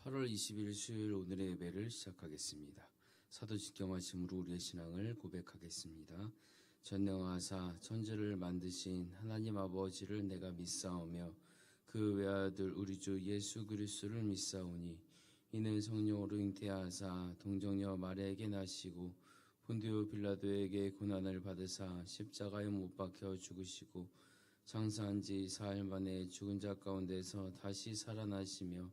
8월 20일 수요일 오늘의 예배를 시작하겠습니다. 사도신경 말씀으로 우리의 신앙을 고백하겠습니다. 전능하사 천지를 만드신 하나님 아버지를 내가 믿사오며 그 외아들 우리 주 예수 그리스도를 믿사오니 이는 성령으로 잉태하사 동정녀 마리아에게 나시고 본디오 빌라도에게 고난을 받으사 십자가에 못 박혀 죽으시고 장사한 지 사흘 만에 죽은 자 가운데서 다시 살아나시며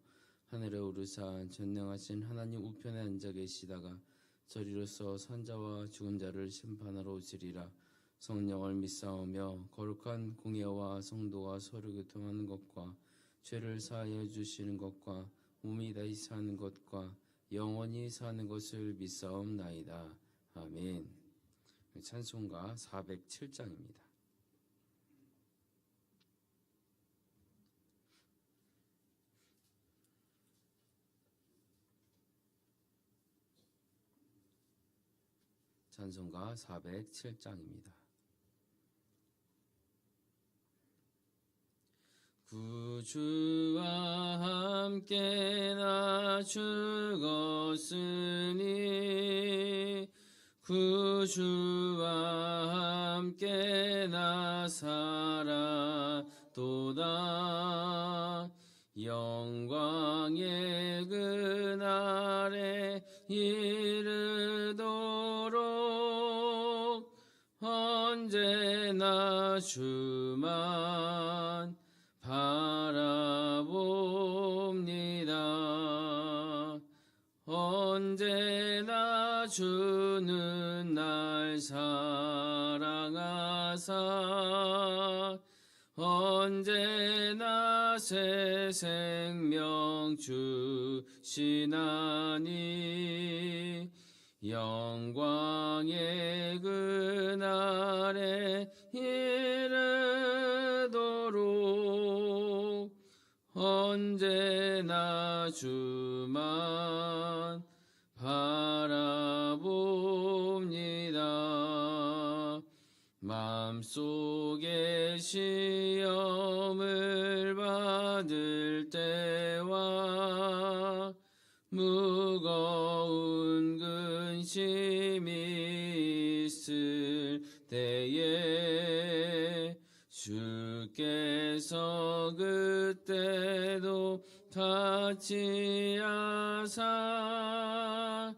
하늘에 오르사 전능하신 하나님 우편에 앉아 계시다가 저리로서 산자와 죽은 자를 심판하러 오시리라. 성령을 믿사오며 거룩한 공예와 성도가 서로 교통하는 것과 죄를 사하여 주시는 것과 몸이 다시 사는 것과 영원히 사는 것을 믿사옵나이다. 아멘. 찬송가 407장입니다. 찬송가 407장입니다. 구주와 함께 나 죽었으니 구주와 함께 나 살았도다. 영광의 그날에 이르도록 언제나 주만 바라봅니다. 언제나 주는 날 사랑하사 언제나 새 생명 주시나니 영광의 그날에 이르도록 언제나 주만 바라봅니다. 마음속에 시험을 받을 때와 무거운 근심이 있을 때에 주께서 그때도 같이 하사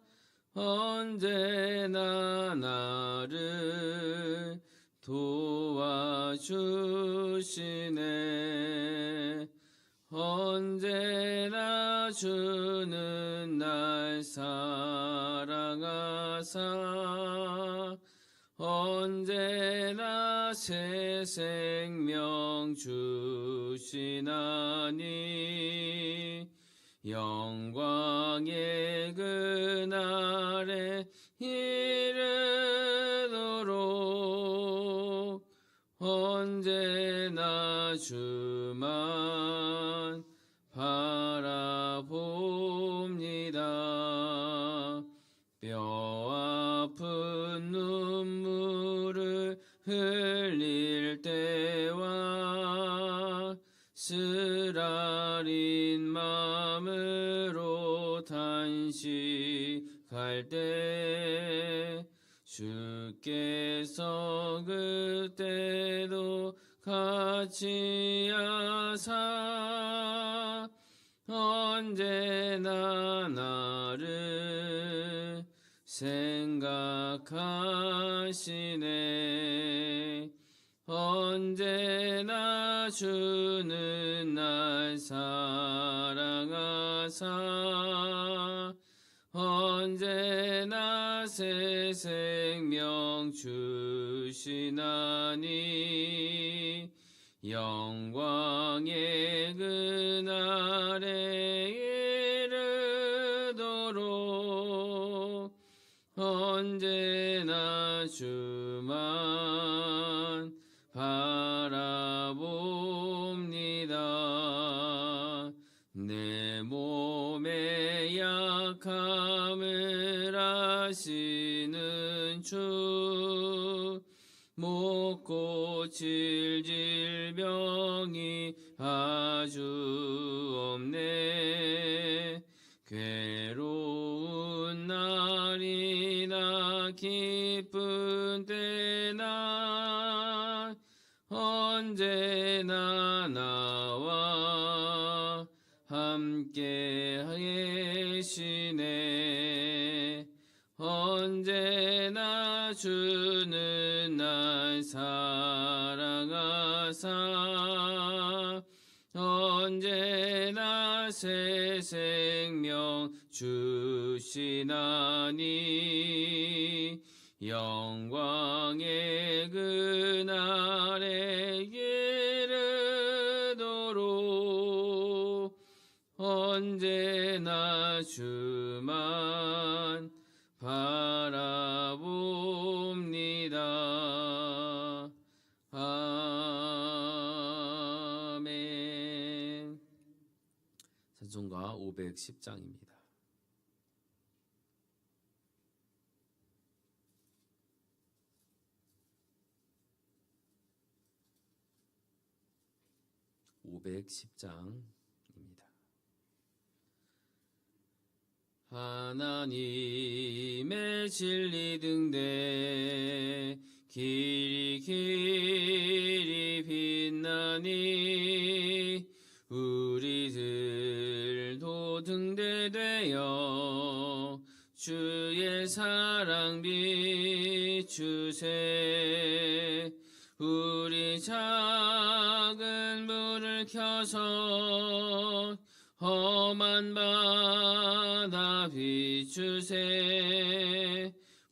언제나 나를 도와주시네. 언제나 주는 날 사랑하사 언제나 새 생명 주시나니 영광의 그날에 이르도록 언제나 주만 바라봅니다. 뼈 아픈 눈물을 흘릴 때와 쓰라린 마음으로 단식할 때 주께서 그때도 같이 하사 언제나 나를 생각하시네. 언제나 주는 날 사랑하사 언제나 새 생명 주시나니 영광의 그날에 이르도록 언제나 주만 바라봅니다. 내 몸의 약함을 아시는 주 못 고칠 질병이 아주 없네. 괴로운 날이나 기쁜 때나 언제나 나와 함께 계시네. 언제나 주는 날 사랑하사 언제나 새 생명 주시나니 영광의 그날에 이르도록 언제나 주만 바라봅니다. 아멘. 찬송가 510장입니다. 하나님의 진리 등대 길이 길이 빛나니 우리들도 등대되어 주의 사랑 비추세. 우리 작은 불을 켜서 험한 바다 비추세.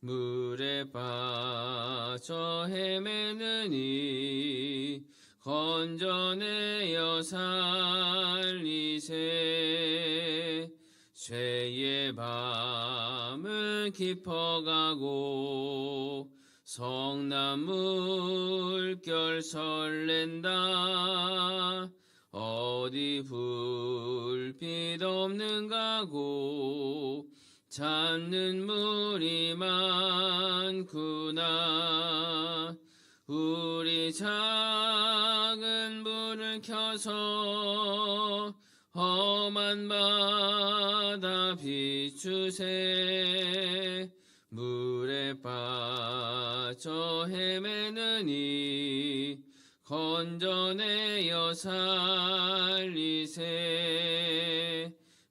물에 빠져 헤매느니 건져내어 살리세. 죄의 밤은 깊어가고 성난 물결 설렌다. 어디 불빛 없는가고 찾는 물이 많구나. 우리 작은 불을 켜서 험한 바다 비추세. 물에 빠져 헤매느니 건져내어 살리세.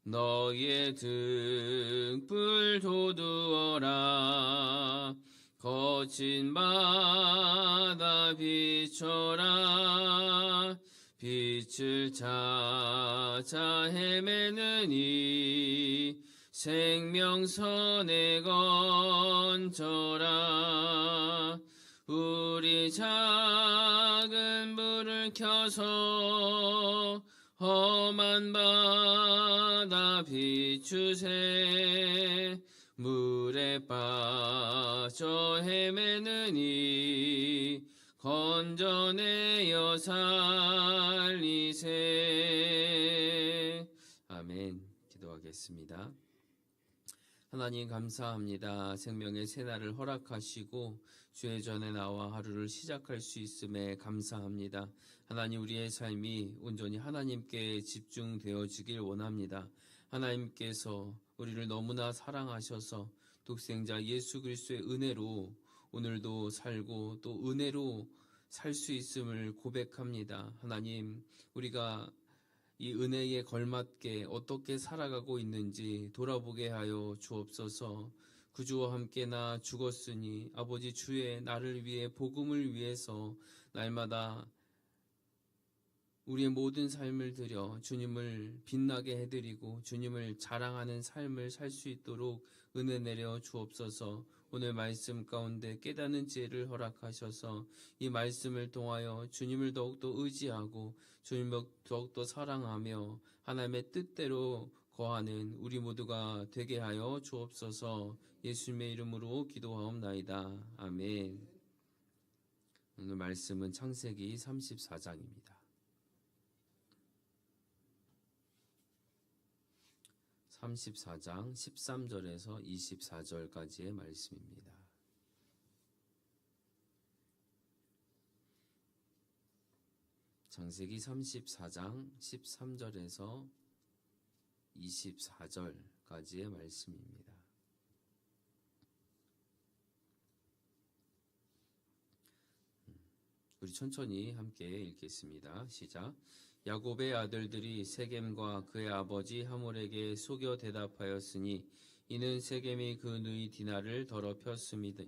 너의 등불 돋우어라. 거친 바다 비춰라. 빛을 찾아 헤매느니 생명선에 건져라. 우리 작은 불을 켜서 험한 바다 비추세. 물에 빠져 헤매느니 건져내어 살리세. 아멘. 기도하겠습니다. 하나님 감사합니다. 생명의 새날을 허락하시고 주의 전에 나와 하루를 시작할 수 있음에 감사합니다. 하나님, 우리의 삶이 온전히 하나님께 집중되어지길 원합니다. 하나님께서 우리를 너무나 사랑하셔서 독생자 예수 그리스도의 은혜로 오늘도 살고 또 은혜로 살 수 있음을 고백합니다. 하나님, 우리가 이 은혜에 걸맞게 어떻게 살아가고 있는지 돌아보게 하여 주옵소서. 구주와 함께 나 죽었으니 아버지 주의 나를 위해 복음을 위해서 날마다 우리의 모든 삶을 들여 주님을 빛나게 해드리고 주님을 자랑하는 삶을 살 수 있도록 은혜 내려 주옵소서. 오늘 말씀 가운데 깨닫는 지혜를 허락하셔서 이 말씀을 통하여 주님을 더욱더 의지하고 주님을 더욱더 사랑하며 하나님의 뜻대로 거하는 우리 모두가 되게 하여 주옵소서. 예수님의 이름으로 기도하옵나이다. 아멘. 오늘 말씀은 창세기 34장입니다. 34장 13절에서 24절까지의 말씀입니다. 창세기 34장 13절에서 24절 14절까지의 말씀입니다. 우리 천천히 함께 읽겠습니다. 시작. 야곱의 아들들이 세겜과 그의 아버지 하몰에게 속여 대답하였으니 이는 세겜이 그 누이 디나를 더럽혔습니다.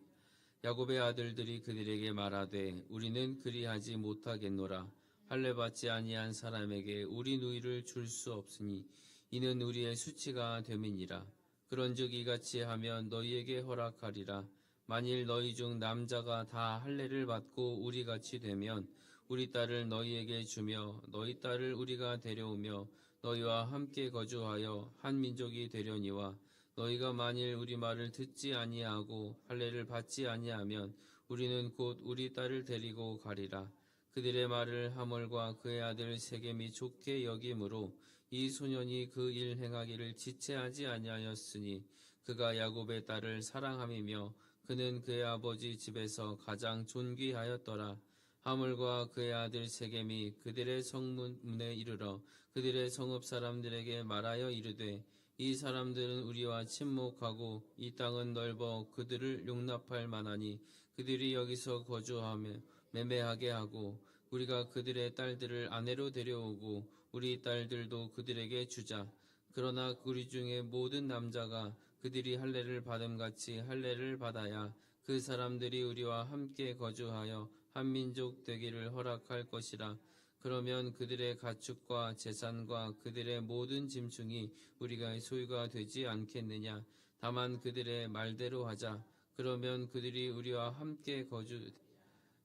야곱의 아들들이 그들에게 말하되 우리는 그리하지 못하겠노라. 할례 받지 아니한 사람에게 우리 누이를 줄 수 없으니 이는 우리의 수치가 됨이니라. 그런즉 이같이 하면 너희에게 허락하리라. 만일 너희 중 남자가 다 할례를 받고 우리같이 되면 우리 딸을 너희에게 주며 너희 딸을 우리가 데려오며 너희와 함께 거주하여 한 민족이 되려니와 너희가 만일 우리 말을 듣지 아니하고 할례를 받지 아니하면 우리는 곧 우리 딸을 데리고 가리라. 그들의 말을 하몰과 그의 아들 세겜이 좋게 여김으로 이 소년이 그 일 행하기를 지체하지 아니하였으니 그가 야곱의 딸을 사랑함이며 그는 그의 아버지 집에서 가장 존귀하였더라. 하몰과 그의 아들 세겜이 그들의 성문에 이르러 그들의 성읍 사람들에게 말하여 이르되 이 사람들은 우리와 친목하고 이 땅은 넓어 그들을 용납할 만하니 그들이 여기서 거주하며 매매하게 하고 우리가 그들의 딸들을 아내로 데려오고 우리 딸들도 그들에게 주자. 그러나 우리 중에 모든 남자가 그들이 할례를 받음같이 할례를 받아야 그 사람들이 우리와 함께 거주하여 한 민족 되기를 허락할 것이라. 그러면 그들의 가축과 재산과 그들의 모든 짐승이 우리가 소유가 되지 않겠느냐. 다만 그들의 말대로 하자. 그러면 그들이 우리와 함께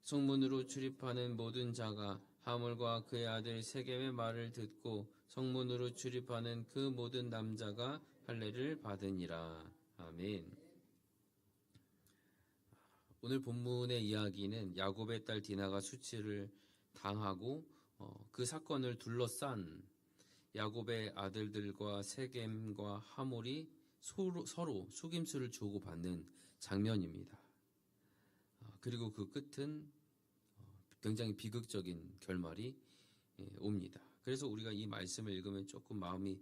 성문으로 출입하는 모든 자가 하몰과 그의 아들 세겜의 말을 듣고 성문으로 출입하는 그 모든 남자가 할례를 받으니라. 아멘. 오늘 본문의 이야기는 야곱의 딸 디나가 수치를 당하고 그 사건을 둘러싼 야곱의 아들들과 세겜과 하몰이 서로 속임수를 주고받는 장면입니다. 그리고 그 끝은 굉장히 비극적인 결말이 옵니다. 그래서 우리가 이 말씀을 읽으면 조금 마음이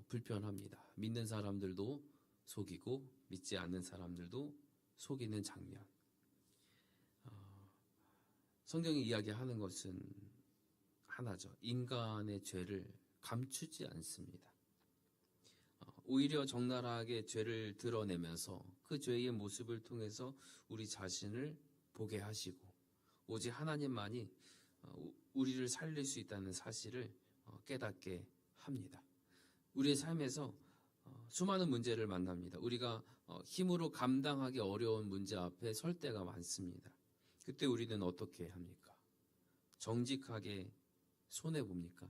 불편합니다. 믿는 사람들도 속이고 믿지 않는 사람들도 속이는 장면. 성경이 이야기하는 것은 하나죠. 인간의 죄를 감추지 않습니다. 오히려 적나라하게 죄를 드러내면서 그 죄의 모습을 통해서 우리 자신을 보게 하시고 오직 하나님만이 우리를 살릴 수 있다는 사실을 깨닫게 합니다. 우리의 삶에서 수많은 문제를 만납니다. 우리가 힘으로 감당하기 어려운 문제 앞에 설 때가 많습니다. 그때 우리는 어떻게 합니까? 정직하게 손해봅니까?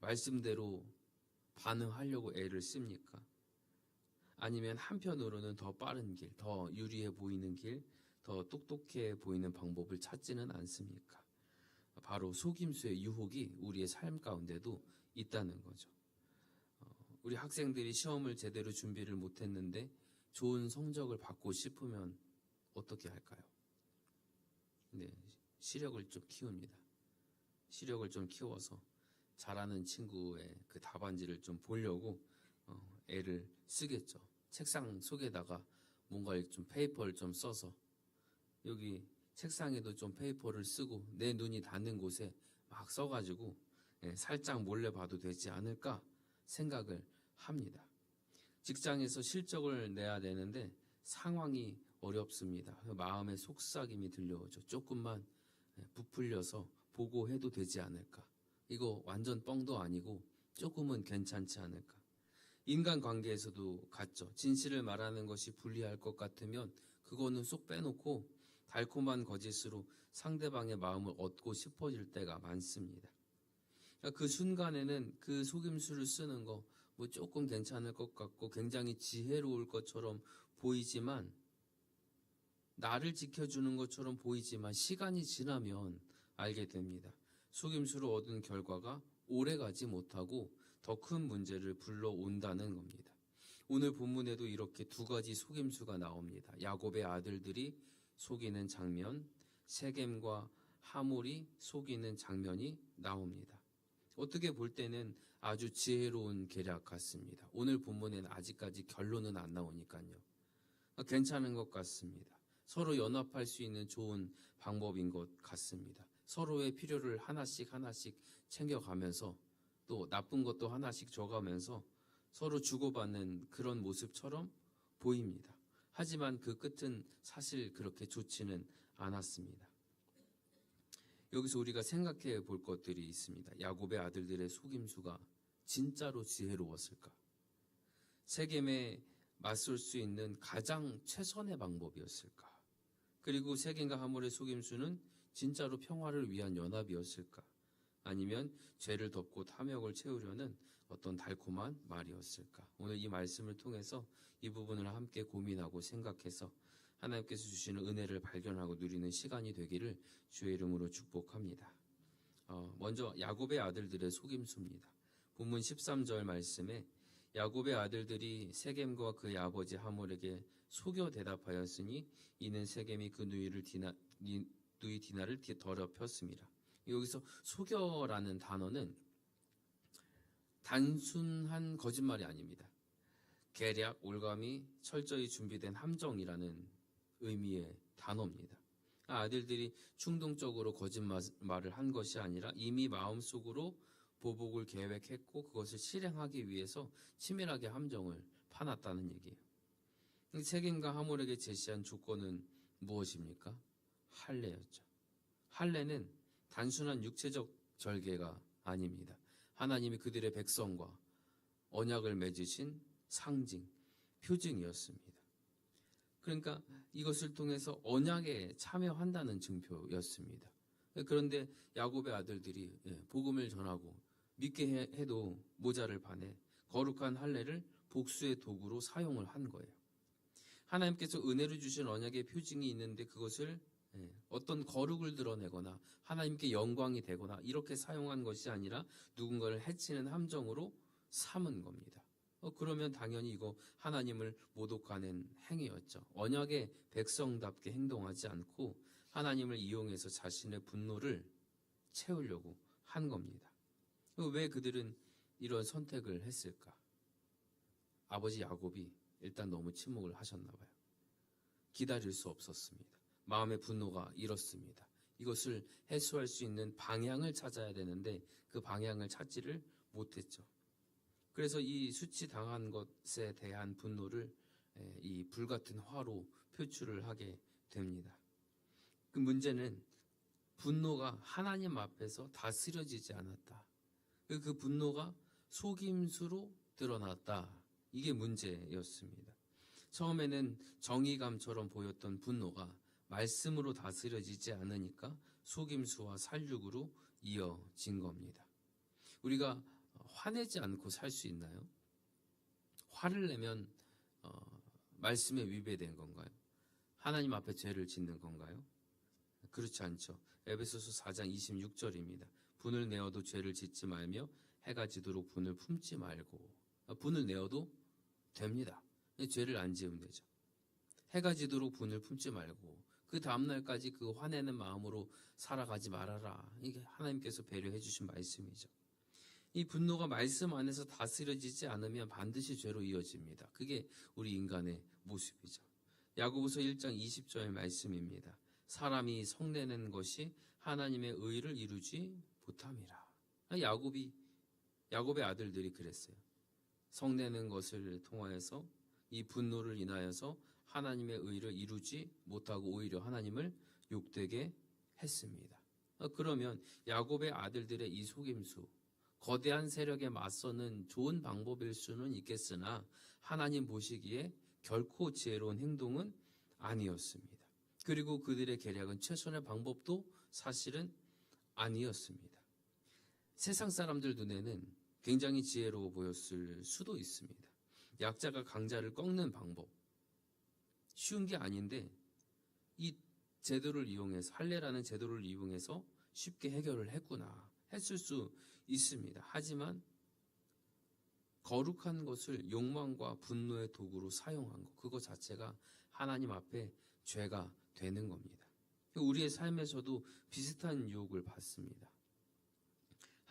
말씀대로 반응하려고 애를 씁니까? 아니면 한편으로는 더 빠른 길, 더 유리해 보이는 길, 더 똑똑해 보이는 방법을 찾지는 않습니까? 바로 속임수의 유혹이 우리의 삶 가운데도 있다는 거죠. 우리 학생들이 시험을 제대로 준비를 못했는데 좋은 성적을 받고 싶으면 어떻게 할까요? 네, 시력을 좀 키웁니다. 시력을 좀 키워서 잘하는 친구의 그 답안지를 좀 보려고 애를 쓰겠죠. 책상 속에다가 뭔가 좀 페이퍼를 좀 써서 여기 책상에도 좀 페이퍼를 쓰고 내 눈이 닿는 곳에 막 써가지고 살짝 몰래 봐도 되지 않을까 생각을 합니다. 직장에서 실적을 내야 되는데 상황이 어렵습니다. 마음의 속삭임이 들려오죠. 조금만 부풀려서 보고해도 되지 않을까. 이거 완전 뻥도 아니고 조금은 괜찮지 않을까. 인간관계에서도 같죠. 진실을 말하는 것이 불리할 것 같으면 그거는 쏙 빼놓고 달콤한 거짓으로 상대방의 마음을 얻고 싶어질 때가 많습니다. 그 순간에는 그 속임수를 쓰는 거 뭐 조금 괜찮을 것 같고 굉장히 지혜로울 것처럼 보이지만 나를 지켜주는 것처럼 보이지만 시간이 지나면 알게 됩니다. 속임수로 얻은 결과가 오래가지 못하고 더 큰 문제를 불러온다는 겁니다. 오늘 본문에도 이렇게 두 가지 속임수가 나옵니다. 야곱의 아들들이 속이는 장면, 세겜과 하몰이 속이는 장면이 나옵니다. 어떻게 볼 때는 아주 지혜로운 계략 같습니다. 오늘 본문에는 아직까지 결론은 안 나오니까요. 괜찮은 것 같습니다. 서로 연합할 수 있는 좋은 방법인 것 같습니다. 서로의 필요를 하나씩 챙겨가면서 또 나쁜 것도 하나씩 줘가면서 서로 주고받는 그런 모습처럼 보입니다. 하지만 그 끝은 사실 그렇게 좋지는 않았습니다. 여기서 우리가 생각해 볼 것들이 있습니다. 야곱의 아들들의 속임수가 진짜로 지혜로웠을까? 세겜에 맞설 수 있는 가장 최선의 방법이었을까? 그리고 세겜과 하몰의 속임수는 진짜로 평화를 위한 연합이었을까? 아니면 죄를 덮고 탐욕을 채우려는 어떤 달콤한 말이었을까? 오늘 이 말씀을 통해서 이 부분을 함께 고민하고 생각해서 하나님께서 주시는 은혜를 발견하고 누리는 시간이 되기를 주의 이름으로 축복합니다. 먼저 야곱의 아들들의 속임수입니다. 본문 13절 말씀에 야곱의 아들들이 세겜과 그의 아버지 하몰에게 속여 대답하였으니 이는 세겜이 그 누이 디나를 더럽혔습니다. 여기서 속여라는 단어는 단순한 거짓말이 아닙니다. 계략, 올감이 철저히 준비된 함정이라는 의미의 단어입니다. 아들들이 충동적으로 거짓말을 한 것이 아니라 이미 마음속으로 보복을 계획했고 그것을 실행하기 위해서 치밀하게 함정을 파놨다는 얘기예요. 세겜과 하몰에게 제시한 조건은 무엇입니까? 할례였죠. 할례는 단순한 육체적 절개가 아닙니다. 하나님이 그들의 백성과 언약을 맺으신 상징, 표징이었습니다. 그러니까 이것을 통해서 언약에 참여한다는 증표였습니다. 그런데 야곱의 아들들이 복음을 전하고 믿게 해도 모자를 파내 거룩한 할례를 복수의 도구로 사용을 한 거예요. 하나님께서 은혜로 주신 언약의 표징이 있는데 그것을 어떤 거룩을 드러내거나 하나님께 영광이 되거나 이렇게 사용한 것이 아니라 누군가를 해치는 함정으로 삼은 겁니다. 그러면 당연히 이거 하나님을 모독하는 행위였죠. 언약의 백성답게 행동하지 않고 하나님을 이용해서 자신의 분노를 채우려고 한 겁니다. 왜 그들은 이런 선택을 했을까? 아버지 야곱이 일단 너무 침묵을 하셨나 봐요. 기다릴 수 없었습니다. 마음의 분노가 일었습니다. 이것을 해소할 수 있는 방향을 찾아야 되는데 그 방향을 찾지를 못했죠. 그래서 이 수치당한 것에 대한 분노를 이 불같은 화로 표출을 하게 됩니다. 그 문제는 분노가 하나님 앞에서 다스려지지 않았다. 그 분노가 속임수로 드러났다. 이게 문제였습니다. 처음에는 정의감처럼 보였던 분노가 말씀으로 다스려지지 않으니까 속임수와 살육으로 이어진 겁니다. 우리가 화내지 않고 살 수 있나요? 화를 내면 말씀에 위배된 건가요? 하나님 앞에 죄를 짓는 건가요? 그렇지 않죠. 에베소서 4장 26절입니다. 분을 내어도 죄를 짓지 말며 해가 지도록 분을 품지 말고. 분을 내어도 됩니다. 죄를 안 지으면 되죠. 해가 지도록 분을 품지 말고 그 다음날까지 그 화내는 마음으로 살아가지 말아라. 이게 하나님께서 배려해 주신 말씀이죠. 이 분노가 말씀 안에서 다스려지지 않으면 반드시 죄로 이어집니다. 그게 우리 인간의 모습이죠. 야고보서 1장 20절 말씀입니다. 사람이 성내는 것이 하나님의 의를 이루지 못함이라. 야곱의 아들들이 그랬어요. 성내는 것을 통하여서 이 분노를 인하여서 하나님의 의를 이루지 못하고 오히려 하나님을 욕되게 했습니다. 그러면 야곱의 아들들의 이 속임수, 거대한 세력에 맞서는 좋은 방법일 수는 있겠으나 하나님 보시기에 결코 지혜로운 행동은 아니었습니다. 그리고 그들의 계략은 최선의 방법도 사실은 아니었습니다. 세상 사람들 눈에는 굉장히 지혜로워 보였을 수도 있습니다. 약자가 강자를 꺾는 방법, 쉬운 게 아닌데 이 제도를 이용해서, 할례라는 제도를 이용해서 쉽게 해결을 했구나 했을 수 있습니다. 하지만 거룩한 것을 욕망과 분노의 도구로 사용한 것, 그거 자체가 하나님 앞에 죄가 되는 겁니다. 우리의 삶에서도 비슷한 유혹을 받습니다.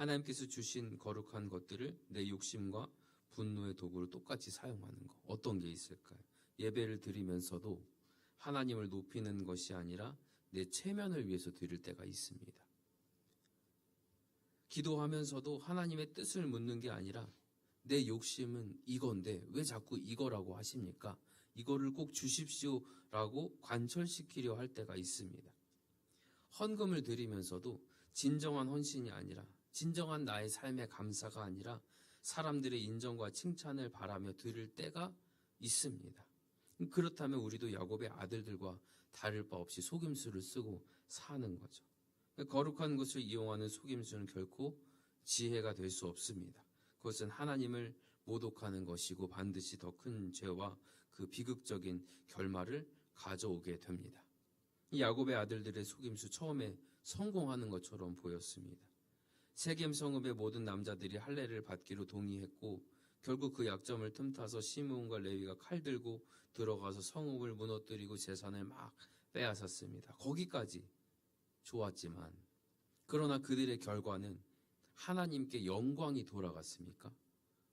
하나님께서 주신 거룩한 것들을 내 욕심과 분노의 도구로 똑같이 사용하는 것. 어떤 게 있을까요? 예배를 드리면서도 하나님을 높이는 것이 아니라 내 체면을 위해서 드릴 때가 있습니다. 기도하면서도 하나님의 뜻을 묻는 게 아니라 내 욕심은 이건데 왜 자꾸 이거라고 하십니까? 이거를 꼭 주십시오라고 관철시키려 할 때가 있습니다. 헌금을 드리면서도 진정한 헌신이 아니라 진정한 나의 삶의 감사가 아니라 사람들의 인정과 칭찬을 바라며 드릴 때가 있습니다. 그렇다면 우리도 야곱의 아들들과 다를 바 없이 속임수를 쓰고 사는 거죠. 거룩한 것을 이용하는 속임수는 결코 지혜가 될 수 없습니다. 그것은 하나님을 모독하는 것이고 반드시 더 큰 죄와 그 비극적인 결말을 가져오게 됩니다. 이 야곱의 아들들의 속임수 처음에 성공하는 것처럼 보였습니다. 세겜 성읍의 모든 남자들이 할례를 받기로 동의했고 결국 그 약점을 틈타서 시므온과 레위가 칼 들고 들어가서 성읍을 무너뜨리고 재산을 막 빼앗았습니다. 거기까지 좋았지만 그러나 그들의 결과는 하나님께 영광이 돌아갔습니까?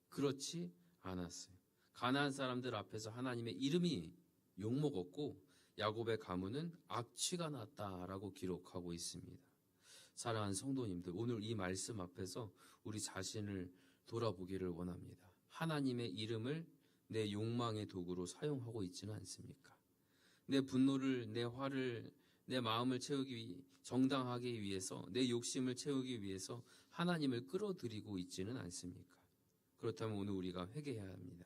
그렇지 않았어요. 가나안 사람들 앞에서 하나님의 이름이 욕먹었고 야곱의 가문은 악취가 났다라고 기록하고 있습니다. 사랑하는 성도님들, 오늘 이 말씀 앞에서 우리 자신을 돌아보기를 원합니다. 하나님의 이름을 내 욕망의 도구로 사용하고 있지는 않습니까? 내 분노를, 내 화를, 내 마음을 채우기 정당하기 위해서, 내 욕심을 채우기 위해서 하나님을 끌어들이고 있지는 않습니까? 그렇다면 오늘 우리가 회개해야 합니다.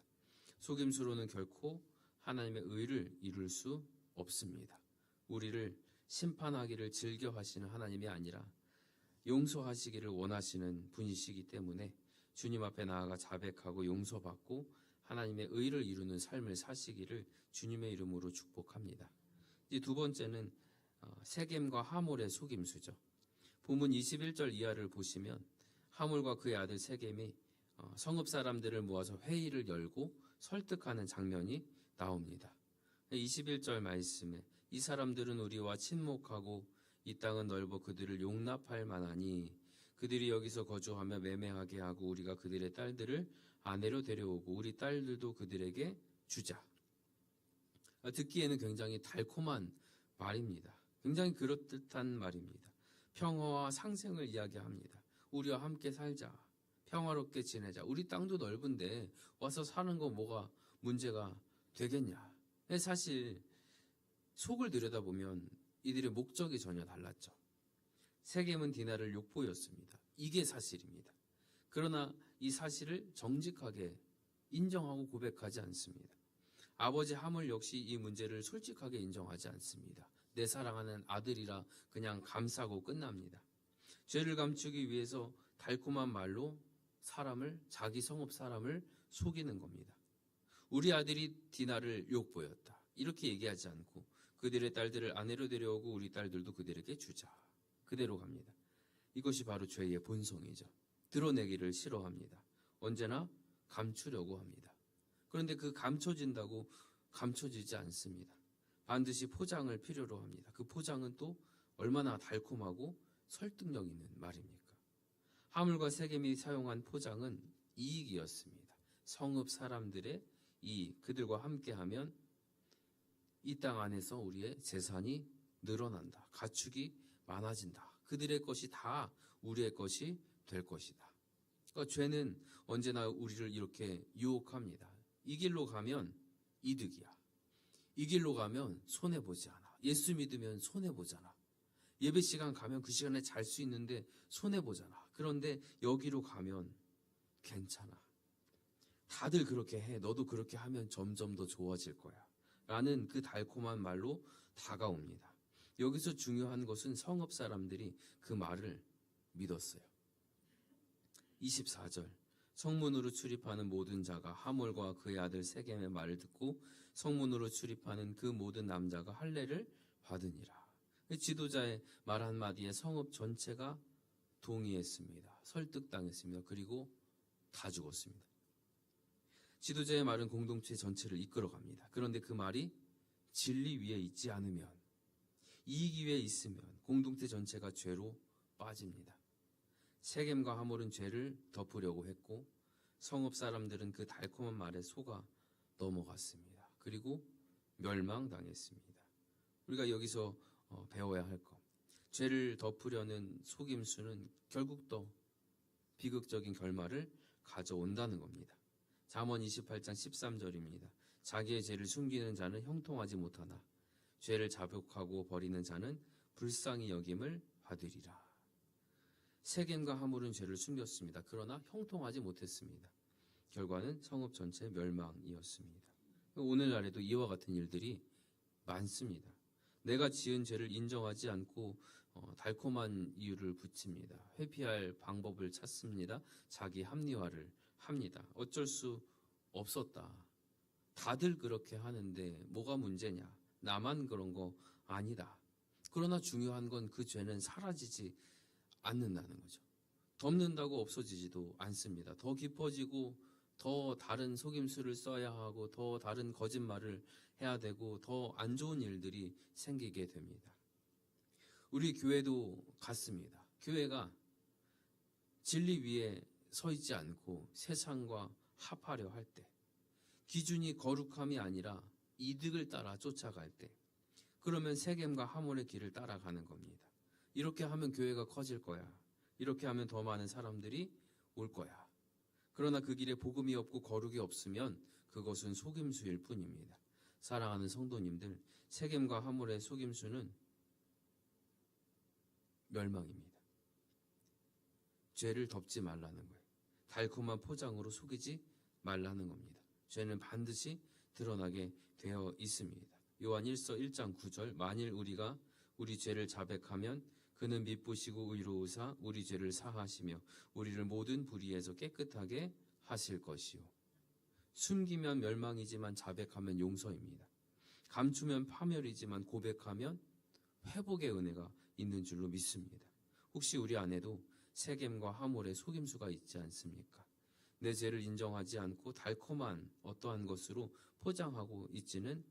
속임수로는 결코 하나님의 의를 이룰 수 없습니다. 우리를 심판하기를 즐겨 하시는 하나님이 아니라 용서하시기를 원하시는 분이시기 때문에 주님 앞에 나아가 자백하고 용서받고 하나님의 의를 이루는 삶을 사시기를 주님의 이름으로 축복합니다. 이 두 번째는 세겜과 하몰의 속임수죠. 본문 21절 이하를 보시면 하몰과 그의 아들 세겜이 성읍 사람들을 모아서 회의를 열고 설득하는 장면이 나옵니다. 21절 말씀에 이 사람들은 우리와 친목하고 이 땅은 넓어 그들을 용납할 만하니 그들이 여기서 거주하며 매매하게 하고 우리가 그들의 딸들을 아내로 데려오고 우리 딸들도 그들에게 주자. 듣기에는 굉장히 달콤한 말입니다. 굉장히 그럴듯한 말입니다. 평화와 상생을 이야기합니다. 우리와 함께 살자. 평화롭게 지내자. 우리 땅도 넓은데 와서 사는 거 뭐가 문제가 되겠냐. 사실 속을 들여다보면 이들의 목적이 전혀 달랐죠. 세겜은 디나를 욕보였습니다. 이게 사실입니다. 그러나 이 사실을 정직하게 인정하고 고백하지 않습니다. 아버지 하몰 역시 이 문제를 솔직하게 인정하지 않습니다. 내 사랑하는 아들이라 그냥 감싸고 끝납니다. 죄를 감추기 위해서 달콤한 말로 자기 성읍 사람을 속이는 겁니다. 우리 아들이 디나를 욕보였다. 이렇게 얘기하지 않고 그들의 딸들을 아내로 데려오고 우리 딸들도 그들에게 주자. 그대로 갑니다. 이것이 바로 죄의 본성이죠. 드러내기를 싫어합니다. 언제나 감추려고 합니다. 그런데 그 감춰진다고 감춰지지 않습니다. 반드시 포장을 필요로 합니다. 그 포장은 또 얼마나 달콤하고 설득력 있는 말입니까? 하물과 세겜이 사용한 포장은 이익이었습니다. 성읍 사람들의 이익, 그들과 함께하면 이 땅 안에서 우리의 재산이 늘어난다. 가축이 많아진다. 그들의 것이 다 우리의 것이 될 것이다. 그러니까 죄는 언제나 우리를 이렇게 유혹합니다. 이 길로 가면 이득이야. 이 길로 가면 손해보지 않아. 예수 믿으면 손해보잖아. 예배 시간 가면 그 시간에 잘 수 있는데 손해보잖아. 그런데 여기로 가면 괜찮아. 다들 그렇게 해. 너도 그렇게 하면 점점 더 좋아질 거야. 라는 그 달콤한 말로 다가옵니다. 여기서 중요한 것은 성읍 사람들이 그 말을 믿었어요. 24절 성문으로 출입하는 모든 자가 하몰과 그의 아들 세겜의 말을 듣고 성문으로 출입하는 그 모든 남자가 할례를 받으니라. 지도자의 말 한마디에 성읍 전체가 동의했습니다. 설득당했습니다. 그리고 다 죽었습니다. 지도자의 말은 공동체 전체를 이끌어갑니다. 그런데 그 말이 진리 위에 있지 않으면, 이익 위에 있으면 공동체 전체가 죄로 빠집니다. 세겜과 하몰은 죄를 덮으려고 했고 성읍 사람들은 그 달콤한 말에 속아 넘어갔습니다. 그리고 멸망당했습니다. 우리가 여기서 배워야 할 것. 죄를 덮으려는 속임수는 결국 또 비극적인 결말을 가져온다는 겁니다. 잠언 28장 13절입니다. 자기의 죄를 숨기는 자는 형통하지 못하나 죄를 자복하고 버리는 자는 불쌍히 여김을 받으리라. 세겜과 하몰은 죄를 숨겼습니다. 그러나 형통하지 못했습니다. 결과는 성읍 전체 멸망이었습니다. 오늘날에도 이와 같은 일들이 많습니다. 내가 지은 죄를 인정하지 않고 달콤한 이유를 붙입니다. 회피할 방법을 찾습니다. 자기 합리화를 합니다. 어쩔 수 없었다. 다들 그렇게 하는데 뭐가 문제냐? 나만 그런 거 아니다. 그러나 중요한 건 그 죄는 사라지지 않는다는 거죠. 덮는다고 없어지지도 않습니다. 더 깊어지고 더 다른 속임수를 써야 하고 더 다른 거짓말을 해야 되고 더 안 좋은 일들이 생기게 됩니다. 우리 교회도 같습니다. 교회가 진리 위에 서 있지 않고 세상과 합하려 할 때, 기준이 거룩함이 아니라 이득을 따라 쫓아갈 때, 그러면 세겜과 하몰의 길을 따라가는 겁니다. 이렇게 하면 교회가 커질 거야. 이렇게 하면 더 많은 사람들이 올 거야. 그러나 그 길에 복음이 없고 거룩이 없으면 그것은 속임수일 뿐입니다. 사랑하는 성도님들, 세겜과 하몰의 속임수는 멸망입니다. 죄를 덮지 말라는 거예요. 달콤한 포장으로 속이지 말라는 겁니다. 죄는 반드시 드러나게 되어 있습니다. 요한 1서 1장 9절, 만일 우리가 우리 죄를 자백하면 그는 미쁘시고 의로우사 우리 죄를 사하시며 우리를 모든 불의에서 깨끗하게 하실 것이요. 숨기면 멸망이지만 자백하면 용서입니다. 감추면 파멸이지만 고백하면 회복의 은혜가 있는 줄로 믿습니다. 혹시 우리 안에도 세겜과 하몰의 속임수가 있지 않습니까? 내 죄를 인정하지 않고 달콤한 어떠한 것으로 포장하고 있지는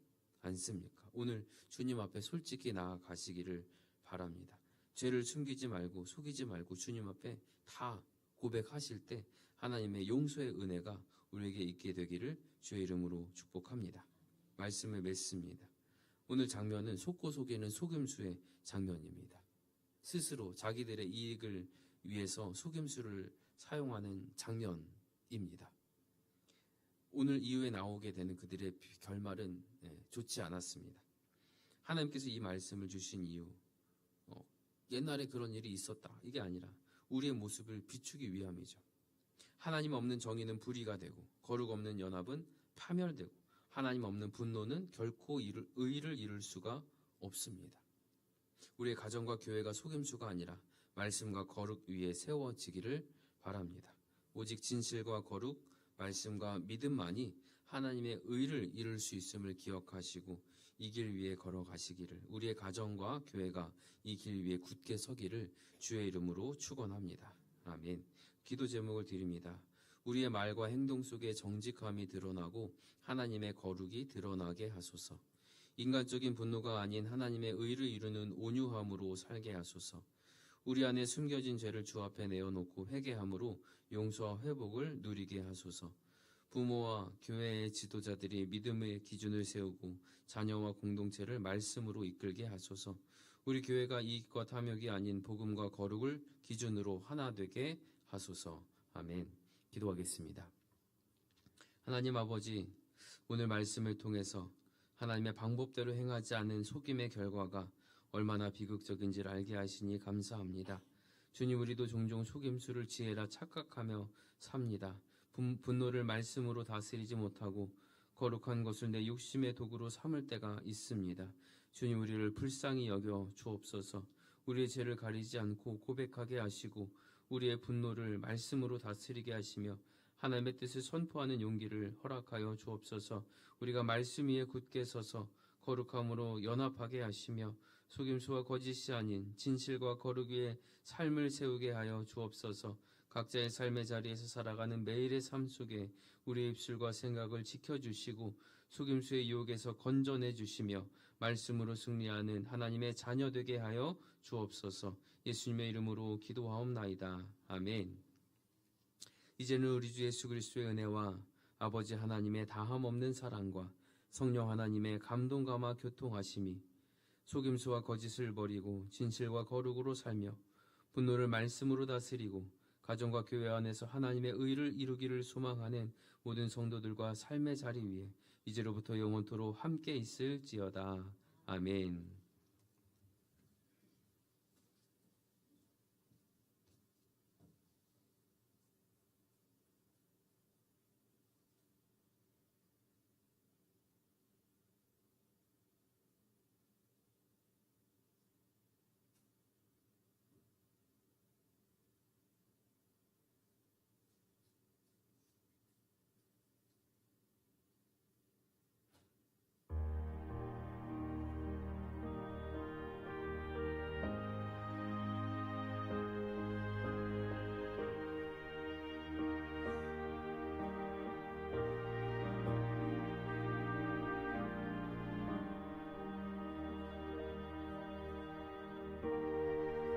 않습니까? 오늘 주님 앞에 솔직히 나아가시기를 바랍니다. 죄를 숨기지 말고 속이지 말고 주님 앞에 다 고백하실 때 하나님의 용서의 은혜가 우리에게 있게 되기를 주의 이름으로 축복합니다. 말씀을 맺습니다. 오늘 장면은 속고 속이는 속임수의 장면입니다. 스스로 자기들의 이익을 위해서 속임수를 사용하는 장면입니다. 오늘 이후에 나오게 되는 그들의 결말은 좋지 않았습니다. 하나님께서 이 말씀을 주신 이유, 옛날에 그런 일이 있었다, 이게 아니라 우리의 모습을 비추기 위함이죠. 하나님 없는 정의는 불의가 되고 거룩 없는 연합은 파멸되고 하나님 없는 분노는 결코 의를 이룰 수가 없습니다. 우리의 가정과 교회가 속임수가 아니라 말씀과 거룩 위에 세워지기를 바랍니다. 오직 진실과 거룩, 말씀과 믿음만이 하나님의 의를 이룰 수 있음을 기억하시고 이 길 위에 걸어가시기를, 우리의 가정과 교회가 이 길 위에 굳게 서기를 주의 이름으로 축원합니다. 아멘. 기도 제목을 드립니다. 우리의 말과 행동 속에 정직함이 드러나고 하나님의 거룩이 드러나게 하소서. 인간적인 분노가 아닌 하나님의 의를 이루는 온유함으로 살게 하소서. 우리 안에 숨겨진 죄를 주 앞에 내어놓고 회개함으로 용서와 회복을 누리게 하소서. 부모와 교회의 지도자들이 믿음의 기준을 세우고 자녀와 공동체를 말씀으로 이끌게 하소서. 우리 교회가 이익과 탐욕이 아닌 복음과 거룩을 기준으로 하나 되게 하소서. 아멘. 기도하겠습니다. 하나님 아버지, 오늘 말씀을 통해서 하나님의 방법대로 행하지 않은 속임의 결과가 얼마나 비극적인지를 알게 하시니 감사합니다. 주님, 우리도 종종 속임수를 지혜라 착각하며 삽니다. 분노를 말씀으로 다스리지 못하고 거룩한 것을 내 욕심의 도구로 삼을 때가 있습니다. 주님, 우리를 불쌍히 여겨 주옵소서. 우리의 죄를 가리지 않고 고백하게 하시고 우리의 분노를 말씀으로 다스리게 하시며 하나님의 뜻을 선포하는 용기를 허락하여 주옵소서. 우리가 말씀 위에 굳게 서서 거룩함으로 연합하게 하시며 속임수와 거짓이 아닌 진실과 거룩 위에 삶을 세우게 하여 주옵소서. 각자의 삶의 자리에서 살아가는 매일의 삶 속에 우리의 입술과 생각을 지켜주시고 속임수의 유혹에서 건져내 주시며 말씀으로 승리하는 하나님의 자녀 되게 하여 주옵소서. 예수님의 이름으로 기도하옵나이다. 아멘. 이제는 우리 주 예수 그리스도의 은혜와 아버지 하나님의 다함 없는 사랑과 성령 하나님의 감동감화 교통하심이 속임수와 거짓을 버리고 진실과 거룩으로 살며 분노를 말씀으로 다스리고 가정과 교회 안에서 하나님의 의를 이루기를 소망하는 모든 성도들과 삶의 자리 위에 이제로부터 영원토록 함께 있을지어다. 아멘.